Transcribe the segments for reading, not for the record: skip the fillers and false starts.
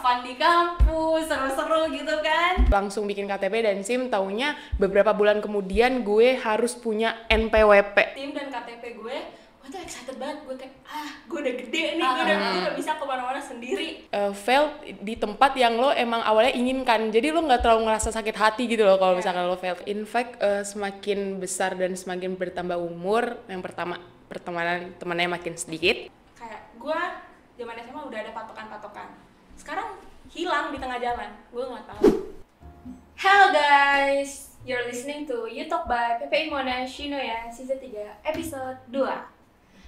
fun di kampus, seru-seru gitu kan. Langsung bikin KTP dan SIM, taunya beberapa bulan kemudian gue harus punya NPWP. SIM dan KTP gue tuh excited banget, gue kayak gue udah gede nih, gue udah bisa kemana-mana sendiri. Fail di tempat yang lo emang awalnya inginkan, jadi lo nggak terlalu ngerasa sakit hati gitu loh kalau misalkan lo fail. In fact, semakin besar dan semakin bertambah umur, yang pertama temannya makin sedikit. Kayak gue zaman SMA udah ada patokan-patokan, sekarang hilang di tengah jalan, gue nggak tahu. Hello guys, you're listening to You Talk by PPI Monash Shinoya Season 3 Episode 2.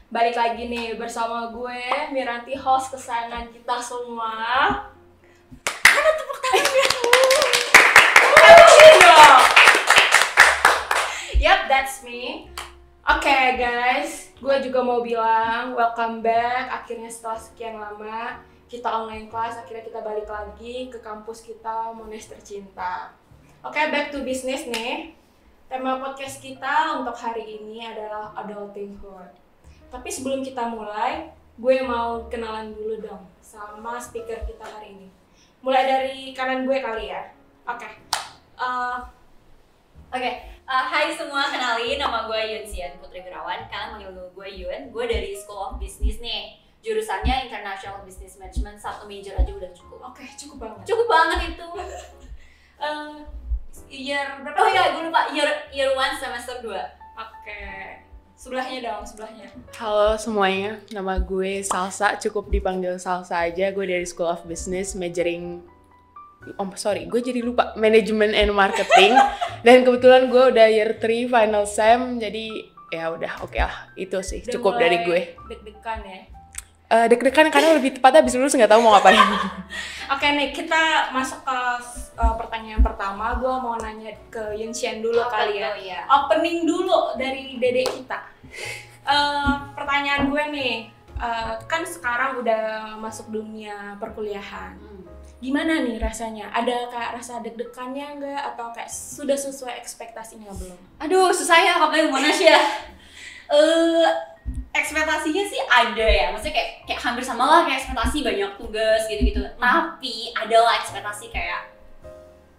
Balik lagi nih bersama gue, Miranti, host kesayangan kita semua. Mana tepuk tangannya? Yup, that's me. Oke guys, gue juga mau bilang welcome back. Akhirnya setelah sekian lama kita online class, akhirnya kita balik lagi ke kampus kita, Monash tercinta. Oke, back to business nih. Tema podcast kita untuk hari ini adalah adultinghood. Tapi sebelum kita mulai, gue mau kenalan dulu dong sama speaker kita hari ini. Mulai dari kanan gue kali ya. Oke. Hai semua, kenalin nama gue Yunsian Putri Wirawan. Kalian manggil gue Yun. Gue dari School of Business nih. Jurusannya International Business Management, 1 major aja udah cukup. Oke, cukup banget. Cukup banget itu. Year berapa? Oh iya, gue lupa. Year 1 semester 2. Oke. Sebelahnya dong, sebelahnya. Halo semuanya, nama gue Salsa, cukup dipanggil Salsa aja. Gue dari School of Business, majoring gue jadi lupa, Management and Marketing. Dan kebetulan gue udah year 3 final sem, jadi ya udah oke lah, itu sih Udah cukup dari gue. Deg-degan ya. Deg-degan karena lebih tepatnya abis lulus nggak tahu mau ngapain. Oke nih, kita masuk ke pertanyaan pertama. Gue mau nanya ke Yunsian dulu kali ya. Iya. Opening dulu dari dedek kita. Pertanyaan gue nih, kan sekarang udah masuk dunia perkuliahan. Gimana nih rasanya? Ada kayak rasa deg-degannya nggak? Atau kayak sudah sesuai ekspektasinya belum? Aduh, susah ya apalagi Monash ya. Ekspektasinya sih ada ya, maksudnya kayak hampir sama lah, kayak ekspektasi banyak tugas gitu-gitu. Tapi adalah ekspektasi kayak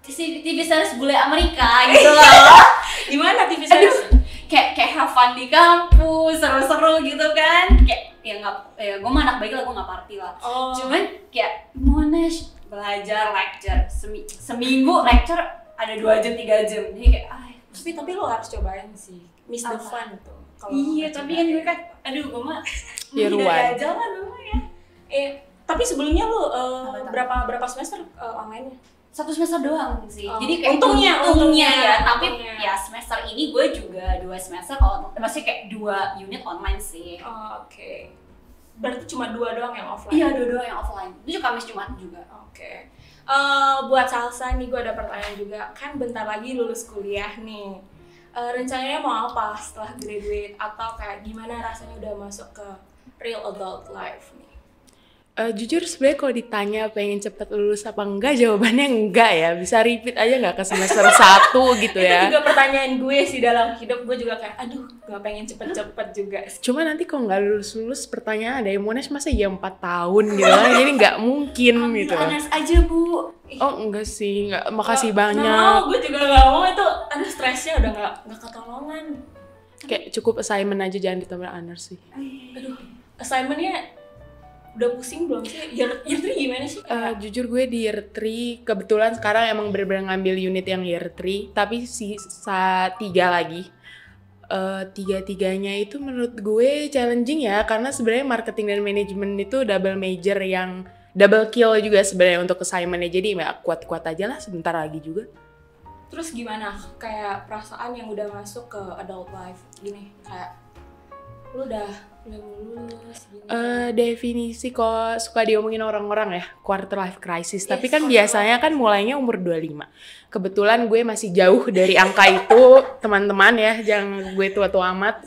TV series bule Amerika gitu loh. Gimana TV series? Kayak have fun di kampus, seru-seru gitu kan. Kayak gue mah anak baik lah, gue nggak party lah. Cuman kayak Monash belajar lecture seminggu lecture ada 2 jam 3 jam. Jadi kayak tapi lo harus cobain sih. Miss the fun tuh. Iya, tapi kan gue kan gue mah Year 1. aja lah dulu ya. Tapi sebelumnya lo berapa semester online-nya? 1 semester doang sih. Jadi kayak untungnya ya, tapi untungnya. ya semester ini gue juga 2 semester maksudnya kayak 2 unit online sih. Oke. Berarti cuma 2 doang yang offline? Iya, 2 yang offline. Itu juga Kamis Jumat juga. Oke. Buat Salsa nih, gue ada pertanyaan juga. Kan bentar lagi lulus kuliah nih. Rencananya mau apa setelah graduate? Atau kayak gimana rasanya udah masuk ke real adult life nih? Jujur sebenarnya kalau ditanya pengen cepet lulus apa enggak, jawabannya enggak ya. Bisa repeat aja nggak ke semester 1 gitu ya. Itu juga pertanyaan gue sih dalam hidup. Gue juga kayak gak pengen cepet-cepet juga. Cuma nanti kalau nggak lulus pertanyaan ada yang Monash masa ya 4 tahun gitu lah. Jadi nggak mungkin gitu. Honors aja, Bu. Oh enggak sih, enggak, makasih banyak. Nggak mau, gue juga gak mau. Itu stresnya udah gak ketolongan. Kayak cukup assignment aja, jangan ditambah honors sih. Aduh, assignmentnya udah pusing belum sih? Year 3 gimana sih? Jujur gue di year 3, kebetulan sekarang emang bener-bener ngambil unit yang year 3, tapi sisa 3 lagi. Tiga-tiganya itu menurut gue challenging ya, karena sebenarnya marketing dan manajemen itu double major yang double kill juga sebenarnya untuk assignment-nya, jadi ya kuat-kuat aja lah, sebentar lagi juga. Terus gimana kayak perasaan yang udah masuk ke adult life gini, kayak lu udah lulus gini? Definisi kok suka diomongin orang-orang ya, quarter life crisis, tapi kan biasanya kan mulainya umur 25. Kebetulan gue masih jauh dari angka itu, teman-teman ya, jangan gue tua-tua amat.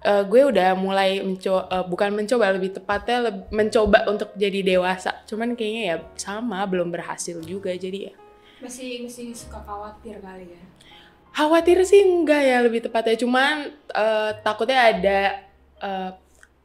Gue udah mulai lebih tepatnya mencoba untuk jadi dewasa. Cuman kayaknya ya sama, belum berhasil juga, jadi ya. Masih suka khawatir kali ya? Khawatir sih enggak ya, lebih tepatnya. Cuman takutnya ada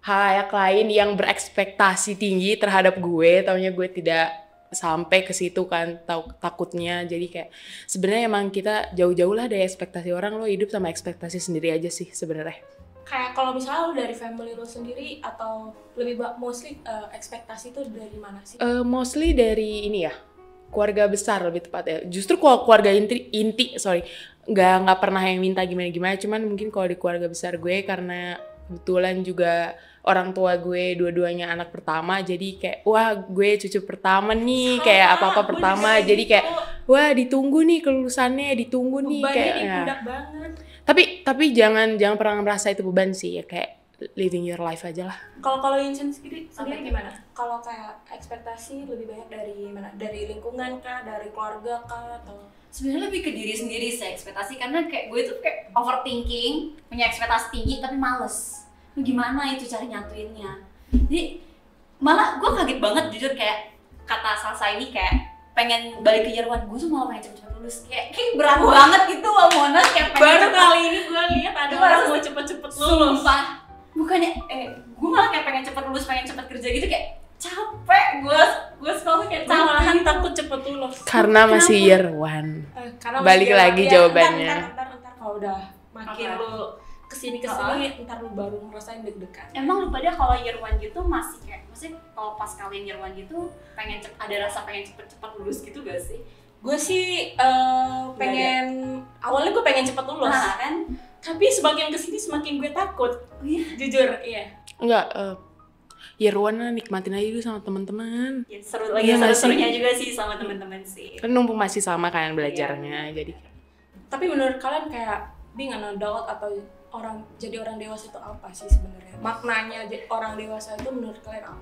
halayak lain yang berekspektasi tinggi terhadap gue, taunya gue tidak sampai ke situ kan, takutnya. Jadi kayak sebenarnya emang kita jauh-jauh lah dari ekspektasi orang, lo hidup sama ekspektasi sendiri aja sih sebenarnya. Kayak kalau misalnya lo dari family lo sendiri atau lebih mostly ekspektasi itu dari mana sih? Mostly dari ini ya, keluarga besar lebih tepatnya. Justru kalau keluarga inti nggak pernah yang minta gimana-gimana, cuman mungkin kalau di keluarga besar gue karena kebetulan juga orang tua gue dua-duanya anak pertama, jadi kayak wah gue cucu pertama nih, kayak apa-apa pertama, jadi kayak wah ditunggu nih kelulusannya, ditunggu nih kayak di pundak banget. Tapi jangan pernah merasa itu beban sih, ya kayak living your life aja lah. Kalau Yunchen sendiri gimana? Kalau kayak ekspektasi lebih banyak dari mana? Dari lingkungan kah, dari keluarga kah, atau sebenarnya lebih ke diri sendiri sih ekspektasi, karena kayak gue tuh kayak overthinking, punya ekspektasi tinggi tapi males. Gimana itu cara nyatuinnya? Jadi malah gue kaget banget jujur, kayak kata Salsa ini kayak pengen balik ke Year One, gue tuh malah pengen cepet-cepet lulus, kayak berat banget gitu loh Monas, kayak baru kali ini gue lihat ada orang mau cepet-cepet lulus. Sumpah, bukannya gue malah kayak pengen cepet lulus, pengen cepet kerja gitu, kayak capek gue sekolah kayak capek, malahan takut cepet lulus karena masih Year One. Balik lagi jawabannya. Ntar kalau udah makin lu kesini ntar lu baru ngerasain deg-degan. Emang lu pada kalau Year One gitu masih kayak, maksudnya kalau pas kalian Year One gitu pengen ada rasa pengen cepet-cepet lulus gitu gak sih? Gue sih awalnya gue pengen cepet lulus, kan? Tapi semakin kesini semakin gue takut. Jujur, iya. Enggak, Year One lah nikmatin aja dulu sama teman-teman. Ya, seru-serunya juga sih sama teman-teman sih. Kan numpuk masih sama kan belajarnya, jadi. Tapi menurut kalian kayak being an adult atau jadi orang dewasa itu apa sih sebenarnya? Maknanya orang dewasa itu menurut kalian apa?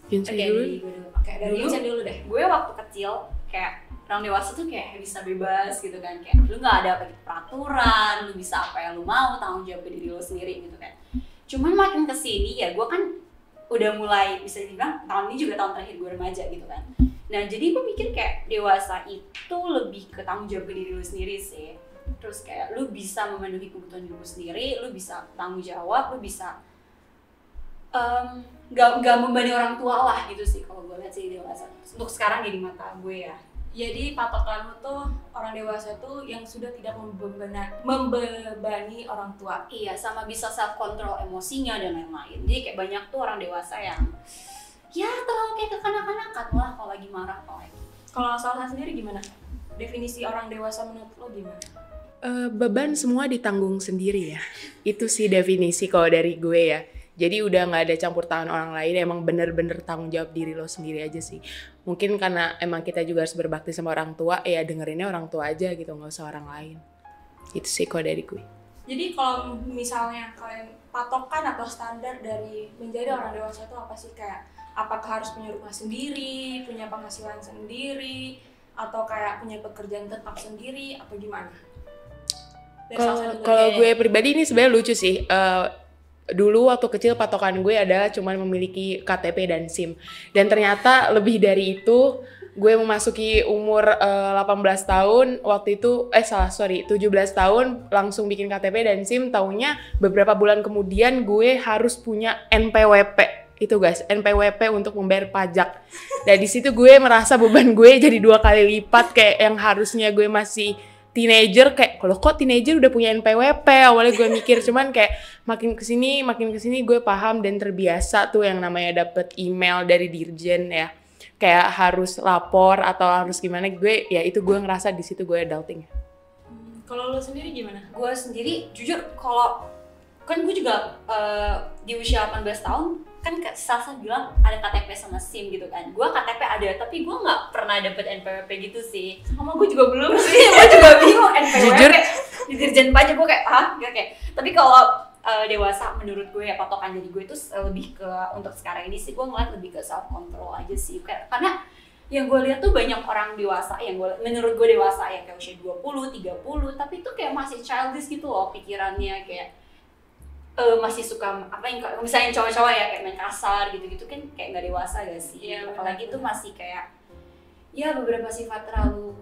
Vincent dulu. Oke, dari Vincent dulu deh. Gue waktu kecil kayak orang dewasa tuh kayak bisa bebas gitu kan, kayak lu nggak ada peraturan, lu bisa apa yang lu mau, tanggung jawab ke diri lu sendiri gitu kan. Cuman makin kesini ya gue kan udah mulai bisa dibilang tahun ini juga tahun terakhir gue remaja gitu kan. Nah jadi gue mikir kayak dewasa itu lebih ke tanggung jawab ke diri lu sendiri sih. Terus kayak lu bisa memenuhi kebutuhan diri lu sendiri, lu bisa tanggung jawab, lu bisa gak membebani orang tua lah gitu sih kalau gue lihat sih dewasa. Untuk sekarang ya di mata gue ya. Jadi patokan lu tuh orang dewasa tuh yang sudah tidak membebani orang tua. Iya, sama bisa self control emosinya dan lain-lain. Jadi kayak banyak tuh orang dewasa yang ya terlalu kayak kekanak-kanakan lah kalau lagi marah apalagi. Kalau Salsa sendiri gimana? Definisi orang dewasa menurut lo gimana? Beban semua ditanggung sendiri ya. Itu sih definisi kalau dari gue ya. Jadi udah gak ada campur tangan orang lain, emang bener-bener tanggung jawab diri lo sendiri aja sih. Mungkin karena emang kita juga harus berbakti sama orang tua, ya dengerinnya orang tua aja gitu, gak usah orang lain. Itu sih kalau dari gue. Jadi kalau misalnya kalian patokan atau standar dari menjadi orang dewasa itu apa sih? Kayak apakah harus punya rumah sendiri, punya penghasilan sendiri, atau kayak punya pekerjaan tetap sendiri, atau gimana? Kalau gue pribadi ini sebenarnya lucu sih. Dulu waktu kecil patokan gue adalah cuma memiliki KTP dan SIM. Dan ternyata lebih dari itu, gue memasuki umur 18 tahun, waktu itu 17 tahun langsung bikin KTP dan SIM, taunya beberapa bulan kemudian gue harus punya NPWP. Itu guys, NPWP untuk membayar pajak. Dan di situ gue merasa beban gue jadi 2 kali lipat, kayak yang harusnya gue masih teenager, kayak kalau kok teenager udah punya NPWP, awalnya gue mikir, cuman kayak makin kesini gue paham dan terbiasa tuh yang namanya dapet email dari dirjen ya, kayak harus lapor atau harus gimana, gue ngerasa di situ gue adulting. Kalau lo sendiri gimana? Gue sendiri jujur kalau kan gue juga di usia 18 tahun kan Salsa bilang ada KTP sama SIM gitu kan. Gue KTP ada, tapi gue nggak pernah dapet NPWP gitu sih. Sama gue juga belum sih. Gue juga bingung NPWP. Jujur di Dirjen Pajak gue kayak kayak. Tapi kalau dewasa menurut gue ya patokan jadi gue itu lebih ke untuk sekarang ini sih gue ngeliat lebih ke self control aja sih. Karena yang gue lihat tuh banyak orang dewasa yang menurut gue dewasa ya kayak usia 20, 30, tapi tuh kayak masih childish gitu loh pikirannya, kayak masih suka apa yang misalnya cowok-cowok ya kayak main kasar gitu-gitu kan, kayak nggak dewasa gak sih? Iya, apalagi tuh masih kayak ya beberapa sifat terlalu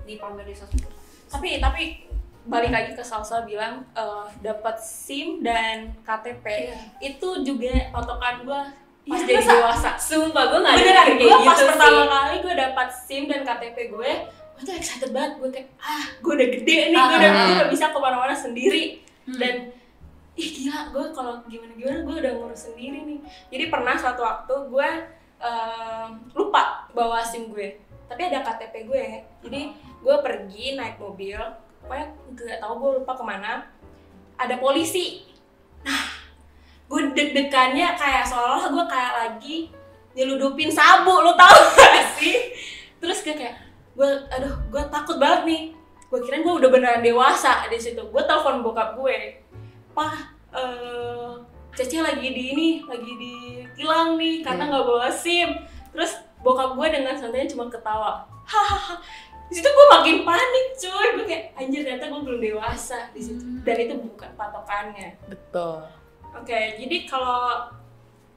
dipamer di sosmed. Tapi balik lagi ke Salsa bilang dapat SIM dan KTP itu juga patokan gue pas jadi dewasa. Sumpah gue nggak beneran kayak gue gitu pas sih. pertama kali gue dapat SIM dan KTP gue tuh excited banget. Gue kayak gue udah gede nih, gue udah bisa kemana-mana sendiri. Dan ih gila, gue kalau gimana gue udah ngurus sendiri nih. Jadi pernah suatu waktu gue lupa bawa SIM gue, tapi ada KTP gue. Jadi gue pergi naik mobil, pokoknya nggak tahu gue lupa kemana. Ada polisi. Nah, gue deg-degannya kayak seolah-olah gue kayak lagi nyeludupin sabu, lo tau gak sih? Terus kayak gue takut banget nih. Gue kirain gue udah beneran dewasa di situ. Gue telepon bokap gue, "Pak, Cece lagi ditilang nih karena nggak bawa SIM." Terus bokap gue dengan santainya cuma ketawa. Hahaha. Di situ gue makin panik, cuy. Gue kayak anjir, ternyata gue belum dewasa di situ. Dan itu bukan patokannya. Betul. Oke, jadi kalau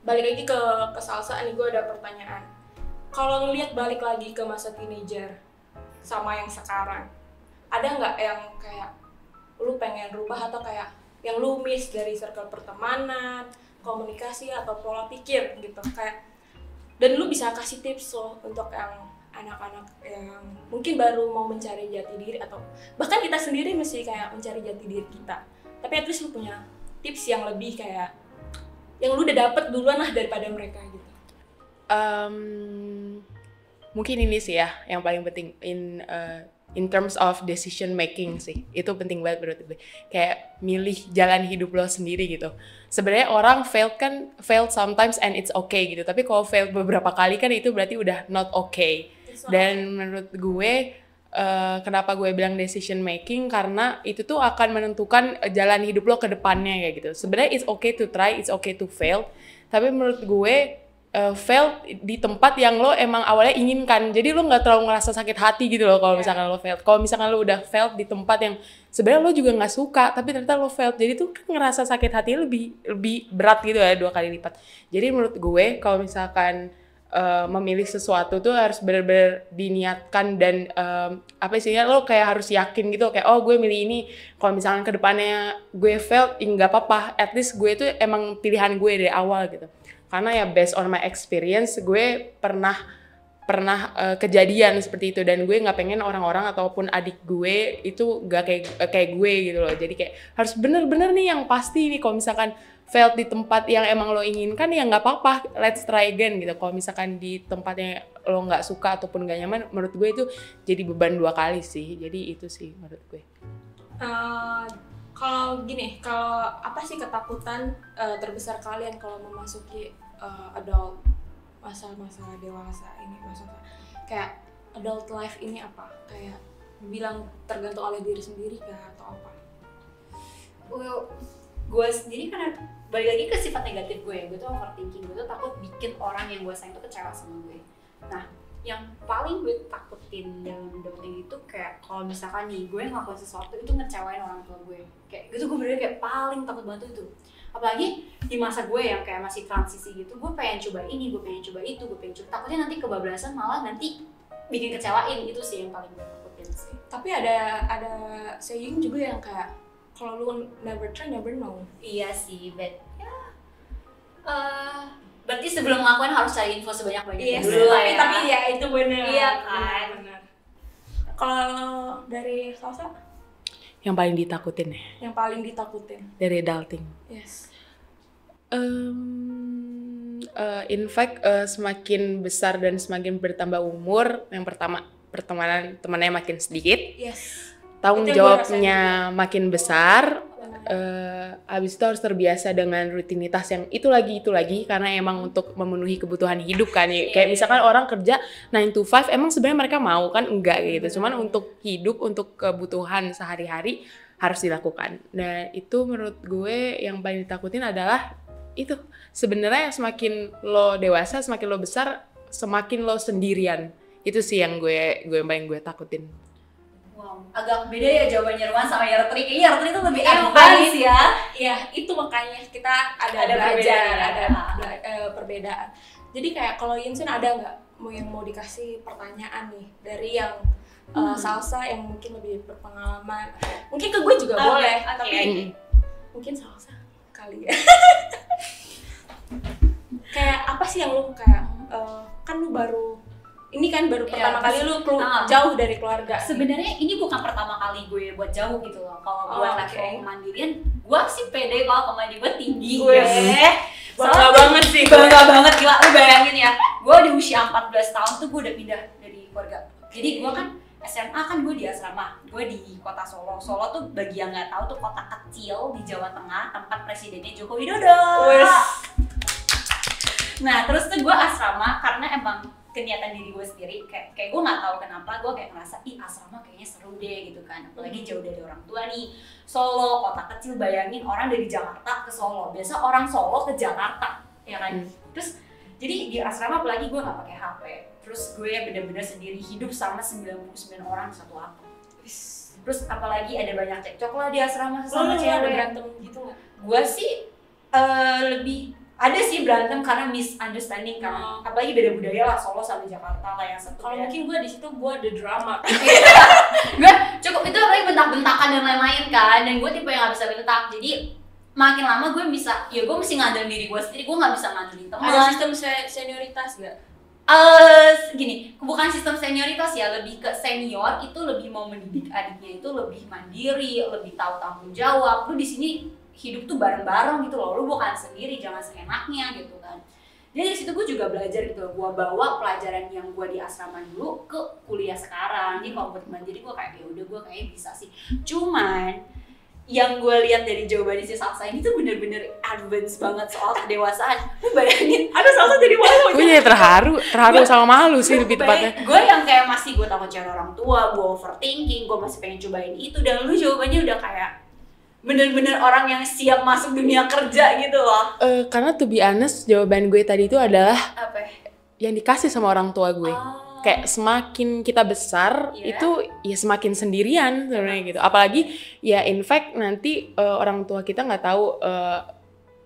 balik lagi ke Salsa nih, gue ada pertanyaan. Kalau ngelihat balik lagi ke masa teenager sama yang sekarang, ada nggak yang kayak lu pengen rubah atau kayak yang lu miss dari circle pertemanan, komunikasi atau pola pikir gitu kayak, dan lu bisa kasih tips loh untuk yang anak-anak yang mungkin baru mau mencari jati diri atau bahkan kita sendiri mesti kayak mencari jati diri kita, tapi at least lu punya tips yang lebih kayak yang lu udah dapet duluan lah daripada mereka gitu. Mungkin ini sih ya yang paling penting in terms of decision making sih, itu penting banget menurut gue. Kayak milih jalan hidup lo sendiri gitu. Sebenarnya orang failed sometimes and it's okay gitu, tapi kalau failed beberapa kali kan itu berarti udah not okay. Dan menurut gue kenapa gue bilang decision making, karena itu tuh akan menentukan jalan hidup lo ke depannya kayak gitu. Sebenarnya it's okay to try, it's okay to fail, tapi menurut gue fail di tempat yang lo emang awalnya inginkan. Jadi lo nggak terlalu ngerasa sakit hati gitu loh kalau misalkan lo fail. Kalau misalkan lo udah fail di tempat yang sebenarnya lo juga nggak suka, tapi ternyata lo fail, jadi tuh kan ngerasa sakit hati lebih berat gitu ya, 2 kali lipat. Jadi menurut gue kalau misalkan memilih sesuatu tuh harus benar-benar diniatkan dan apa istilahnya, lo kayak harus yakin gitu kayak gue milih ini, kalau misalkan kedepannya gue fail nggak apa-apa, at least gue tuh emang pilihan gue dari awal gitu. Karena ya based on my experience, gue pernah kejadian seperti itu, dan gue nggak pengen orang-orang ataupun adik gue itu nggak kayak gue gitu loh. Jadi kayak harus bener-bener nih yang pasti nih, kalau misalkan failed di tempat yang emang lo inginkan ya nggak apa-apa, let's try again gitu. Kalau misalkan di tempat yang lo nggak suka ataupun nggak nyaman, menurut gue itu jadi beban 2 kali sih. Jadi itu sih menurut gue. Kalau gini, kalau apa sih ketakutan terbesar kalian kalau memasuki adult, masa-masa dewasa ini, masa kayak adult life ini apa? Kayak bilang tergantung oleh diri sendiri kah atau apa? Gue sendiri karena balik lagi ke sifat negatif gue tuh overthinking, gue tuh takut bikin orang yang gue sayang tuh kecewa sama gue. Nah, yang paling gue takutin dalam adulting itu kayak kalau misalkan nih gue ngelakuin sesuatu itu ngecewain orang tua gue, kayak gitu gue bener-bener kayak paling takut banget itu. Apalagi di masa gue yang kayak masih transisi gitu, gue pengen coba ini, gue pengen coba itu, gue pengen coba, takutnya nanti kebablasan malah nanti bikin kecewain. Itu sih yang paling gue takutin sih. Tapi ada saying juga yang kayak kalau lu never try never know. Iya sih, but ya berarti sebelum ngelakuin harus cari info sebanyak-banyaknya dulu lah ya. Tapi ya itu benar. Iya kan. Benar. Kalau dari Salsa? Yang paling ditakutin ya? Yang paling ditakutin Dari adulting? Yes. In fact, semakin besar dan semakin bertambah umur, yang pertama temannya makin sedikit. Yes. Tanggung jawabnya makin besar. Habis itu harus terbiasa dengan rutinitas yang itu lagi karena emang untuk memenuhi kebutuhan hidup kan ya. Kayak misalkan orang kerja 9 to 5, emang sebenarnya mereka mau kan? Enggak kayak gitu. Cuman untuk hidup, untuk kebutuhan sehari-hari harus dilakukan. Nah, itu menurut gue yang paling ditakutin adalah itu. Sebenarnya semakin lo dewasa, semakin lo besar, semakin lo sendirian. Itu sih yang paling gue takutin. Wow, agak beda ya jawabannya Ruan sama Yartri. Kayaknya Yartri itu lebih advance ya. Iya, itu makanya kita ada belajar, ada perbedaan. Jadi kayak kalau Yinsun ada nggak yang mau dikasih pertanyaan nih dari yang Salsa yang mungkin lebih berpengalaman. Mungkin ke gue juga boleh, tapi mungkin Salsa kali ya. Kayak apa sih yang lu kayak kan lu baru pertama kali lu jauh dari keluarga. Sebenarnya ini bukan pertama kali gue buat jauh gitu loh. Kalau gue level kemandirian, gue sih pede kalau kemandirian gue tinggi. Bangga banget sih. Bangga banget, gila. Lu bayangin ya, gue di usia 14 tahun tuh gue udah pindah dari keluarga. Jadi gue kan SMA kan gue di asrama, gue di kota Solo. Solo tuh bagi yang nggak tahu tuh kota kecil di Jawa Tengah, tempat presidennya Joko Widodo. Nah terus tuh gue asrama karena emang kegiatan diri gue sendiri, kayak gue nggak tahu kenapa gue kayak ngerasa asrama kayaknya seru deh gitu kan, apalagi jauh dari orang tua nih. Solo kota kecil, bayangin orang dari Jakarta ke Solo, biasa orang Solo ke Jakarta ya kan. Terus jadi di asrama apalagi gue nggak pakai HP, terus gue bener-bener sendiri hidup sama 99 orang satu atap. Terus apalagi ada banyak cekcok lah di asrama sama cewek. Ada berantem gitu nggak? Gue sih lebih ada sih berantem karena misunderstanding kan, apalagi beda budaya lah, Solo sama Jakarta lah yang satu. Kalau mungkin gue di situ gue ada drama. Gue cukup itu apalagi bentak-bentakan dan lain-lain kan, dan gue tipe yang nggak bisa bentak, jadi makin lama gue bisa, ya gue mesti ngandelin diri gue sendiri, gue nggak bisa ngandelin teman. Ada sistem senioritas nggak? Gini, bukan sistem senioritas ya, lebih ke senior itu lebih mau mendidik adiknya itu lebih mandiri, lebih tahu tanggung jawab. Lu di sini hidup tuh bareng-bareng gitu loh, lu bukan sendiri, jangan seenaknya gitu kan. Jadi dari situ gue juga belajar gitu loh, gue bawa pelajaran yang gue di asrama dulu ke kuliah sekarang. Jadi kalau buat mandiri gue kayak udah gue kayaknya bisa sih. Cuman yang gue lihat dari jawaban si Salsa ini tuh bener-bener advance banget soal kedewasaan. Lu bayangin, ada Salsa jadi malu. Gue jadi terharu sama malu sih lebih tepatnya. Gue yang kayak masih gue takut cari orang tua, gue overthinking, gue masih pengen cobain itu, dan lu jawabannya udah kayak bener-bener orang yang siap masuk dunia kerja gitu loh. Karena to be honest, jawaban gue tadi itu adalah apa? Yang dikasih sama orang tua gue. Kayak semakin kita besar itu ya semakin sendirian sebenarnya gitu. Apalagi ya in fact nanti orang tua kita nggak tahu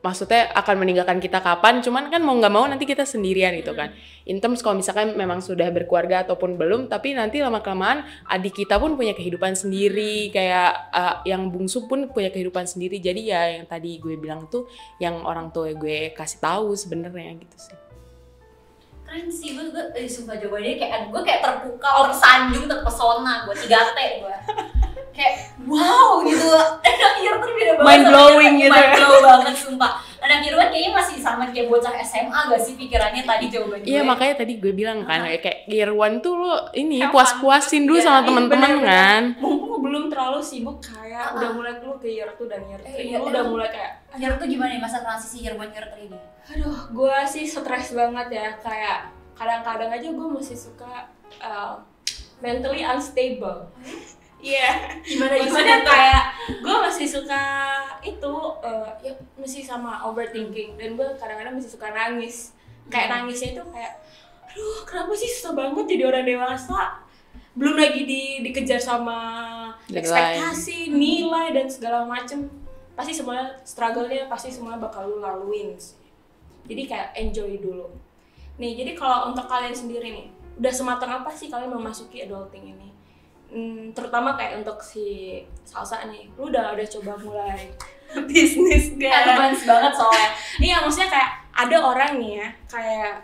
maksudnya akan meninggalkan kita kapan, cuman kan mau nggak mau nanti kita sendirian gitu kan. In terms kalau misalkan memang sudah berkeluarga ataupun belum, tapi nanti lama-kelamaan adik kita pun punya kehidupan sendiri, kayak yang bungsu pun punya kehidupan sendiri. Jadi ya yang tadi gue bilang tuh yang orang tua gue kasih tahu sebenarnya gitu sih. Keren sih, gue sumpah jawabannya kayak gue kayak terpukau, tersanjung, terpesona, gue 3T gue. Kayak wow gitu. Anak Irwan tuh beda banget. Mind blowing gitu. Mind blow banget sumpah. Anak Irwan kayaknya masih sama kayak bocah SMA gak sih pikirannya tadi jawaban gue. Iya makanya tadi gue bilang kan kayak Irwan tuh lo ini puas-puasin dulu sama teman-teman kan. Mumpung belum terlalu sibuk kayak udah mulai keluar ke year 2 dan year 3. Lu udah mulai kayak year 2 gimana nih masa transisi Irwan year 3 ini? Aduh, gue sih stres banget ya, kayak kadang-kadang aja gue masih suka mentally unstable. Iya, gimana kayak gue masih suka itu ya masih sama overthinking, dan gue kadang-kadang masih suka nangis. Kayak nangisnya itu kayak aduh kenapa sih susah banget jadi orang dewasa, belum lagi dikejar sama ekspektasi, nilai dan segala macem. Pasti semuanya struggle-nya pasti semuanya bakal lu laluin sih. Jadi kayak enjoy dulu. Nih, jadi kalau untuk kalian sendiri nih, udah sematang apa sih kalian memasuki adulting ini? Terutama kayak untuk si Salsa nih, lu udah coba mulai bisnis gak? Advance banget soalnya. Iya, maksudnya kayak ada orang nih ya, kayak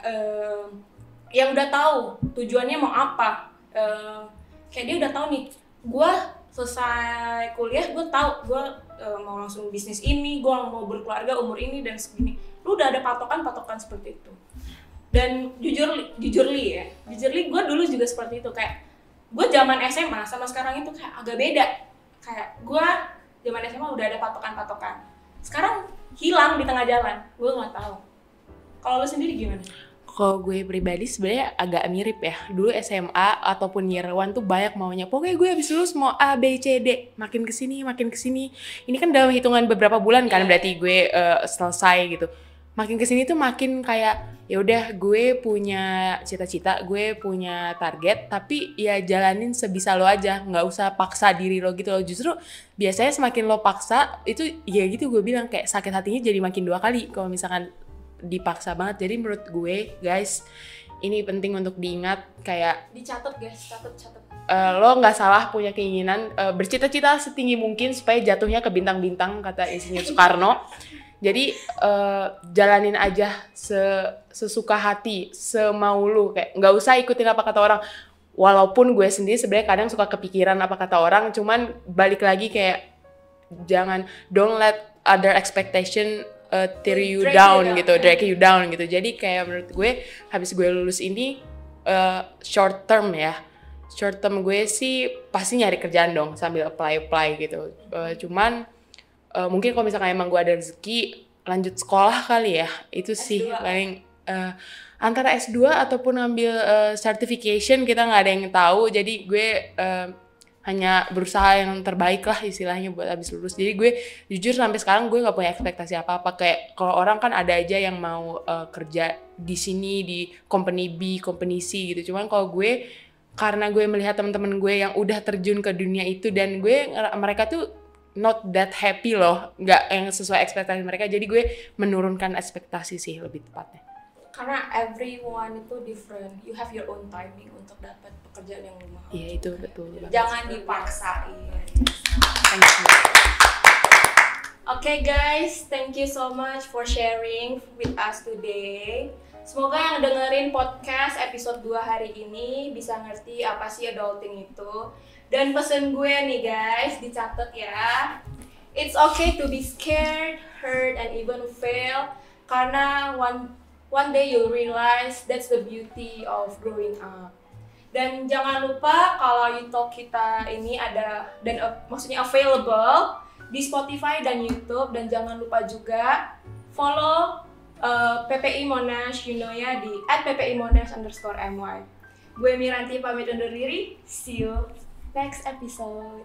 yang udah tahu tujuannya mau apa. Kayak dia udah tahu nih, gue selesai kuliah, gue tahu gue mau langsung bisnis ini, gue mau berkeluarga umur ini dan segini. Lu udah ada patokan seperti itu. Dan jujurly gue dulu juga seperti itu. Kayak gue zaman SMA sama sekarang itu kayak agak beda. Kayak gue zaman SMA udah ada patokan-patokan, sekarang hilang di tengah jalan, gue nggak tahu. Kalau lu sendiri gimana? Kalau gue pribadi sebenarnya agak mirip ya. Dulu SMA ataupun year 1 tuh banyak maunya. Pokoknya gue habis lulus mau A, B, C, D. Makin kesini. Ini kan dalam hitungan beberapa bulan kan berarti gue selesai gitu. Makin kesini tuh makin kayak ya udah gue punya cita-cita, gue punya target, tapi ya jalanin sebisa lo aja, nggak usah paksa diri lo gitu loh. Justru biasanya semakin lo paksa itu ya gitu, gue bilang kayak sakit hatinya jadi makin 2 kali kalau misalkan dipaksa banget. Jadi menurut gue guys, ini penting untuk diingat, kayak dicatat guys, catat lo nggak salah punya keinginan bercita-cita setinggi mungkin supaya jatuhnya ke bintang-bintang, kata Insinyur Soekarno. Jadi jalanin aja sesuka hati, semau lu, kayak nggak usah ikutin apa kata orang. Walaupun gue sendiri sebenarnya kadang suka kepikiran apa kata orang, cuman balik lagi kayak jangan, don't let other expectation tear you down gitu, drag you down gitu. Jadi kayak menurut gue habis gue lulus ini short term gue sih pasti nyari kerjaan dong sambil apply gitu. Cuman mungkin kalau misalkan emang gue ada rezeki lanjut sekolah kali ya, itu sih paling antara S2 ataupun ngambil certification, kita nggak ada yang tahu. Jadi gue hanya berusaha yang terbaik lah istilahnya buat habis lulus. Jadi gue jujur sampai sekarang gue nggak punya ekspektasi apa-apa. Kayak kalau orang kan ada aja yang mau kerja di sini di company B, company C gitu. Cuman kalau gue, karena gue melihat teman-teman gue yang udah terjun ke dunia itu dan mereka tuh not that happy loh, nggak yang sesuai ekspektasi mereka. Jadi gue menurunkan ekspektasi sih lebih tepatnya. Karena everyone itu different, you have your own timing untuk dapat pekerjaan yang lu mau. Iya itu betul. Jangan dipaksain. Thank you. Okay guys, thank you so much for sharing with us today. Semoga yang dengerin podcast episode 2 hari ini bisa ngerti apa sih adulting itu. Dan pesen gue nih guys, dicatat ya. It's okay to be scared, hurt, and even fail. Karena one day you'll realize that's the beauty of growing up. Dan jangan lupa kalau YouTube kita ini ada dan maksudnya available di Spotify dan YouTube. Dan jangan lupa juga follow PPI Monash Yunoya di @ppimonash_my. Gue Miranti pamit undur diri. See you next episode.